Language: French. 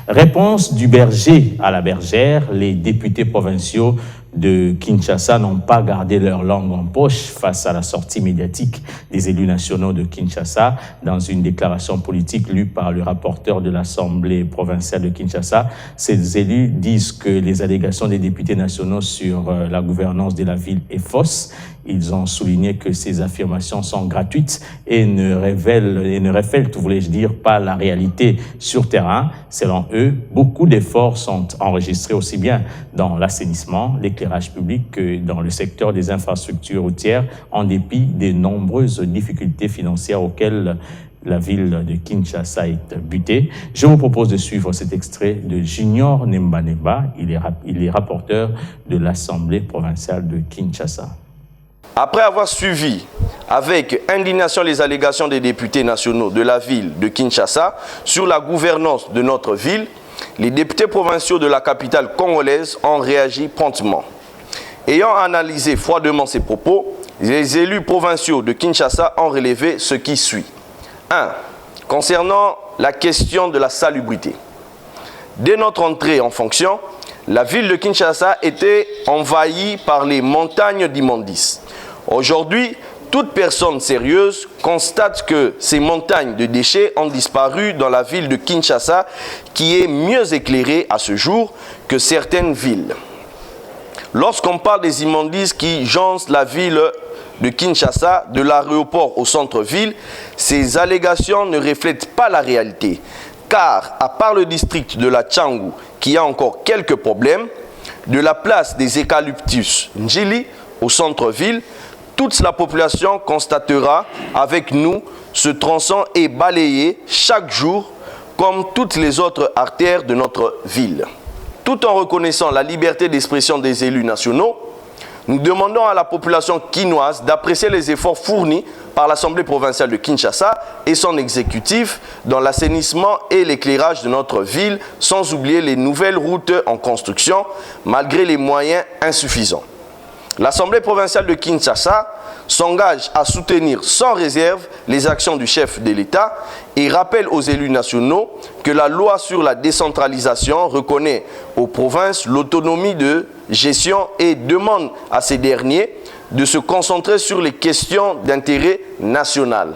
Réponse du berger à la bergère, les députés provinciaux de Kinshasa n'ont pas gardé leur langue en poche face à la sortie médiatique des élus nationaux de Kinshasa. Dans une déclaration politique lue par le rapporteur de l'Assemblée provinciale de Kinshasa, ces élus disent que les allégations des députés nationaux sur la gouvernance de la ville est fausse. Ils ont souligné que ces affirmations sont gratuites et ne reflètent, voulais-je dire, pas la réalité sur terrain. Selon eux, beaucoup d'efforts sont enregistrés aussi bien dans l'assainissement, l'éclairage public que dans le secteur des infrastructures routières, en dépit des nombreuses difficultés financières auxquelles la ville de Kinshasa est butée. Je vous propose de suivre cet extrait de Junior Nemba. Il est rapporteur de l'Assemblée provinciale de Kinshasa. Après avoir suivi avec indignation les allégations des députés nationaux de la ville de Kinshasa sur la gouvernance de notre ville, les députés provinciaux de la capitale congolaise ont réagi promptement. Ayant analysé froidement ces propos, les élus provinciaux de Kinshasa ont relevé ce qui suit. 1. Concernant la question de la salubrité. Dès notre entrée en fonction, la ville de Kinshasa était envahie par les montagnes d'immondices. Aujourd'hui, toute personne sérieuse constate que ces montagnes de déchets ont disparu dans la ville de Kinshasa, qui est mieux éclairée à ce jour que certaines villes. Lorsqu'on parle des immondices qui jonchent la ville de Kinshasa, de l'aéroport au centre-ville, ces allégations ne reflètent pas la réalité. Car, à part le district de la Tchangou, qui a encore quelques problèmes, de la place des eucalyptus Njili au centre-ville, toute la population constatera avec nous ce tronçon est balayé chaque jour comme toutes les autres artères de notre ville. Tout en reconnaissant la liberté d'expression des élus nationaux, nous demandons à la population quinoise d'apprécier les efforts fournis par l'Assemblée provinciale de Kinshasa et son exécutif dans l'assainissement et l'éclairage de notre ville, sans oublier les nouvelles routes en construction, malgré les moyens insuffisants. L'Assemblée provinciale de Kinshasa s'engage à soutenir sans réserve les actions du chef de l'État et rappelle aux élus nationaux que la loi sur la décentralisation reconnaît aux provinces l'autonomie de gestion et demande à ces derniers de se concentrer sur les questions d'intérêt national.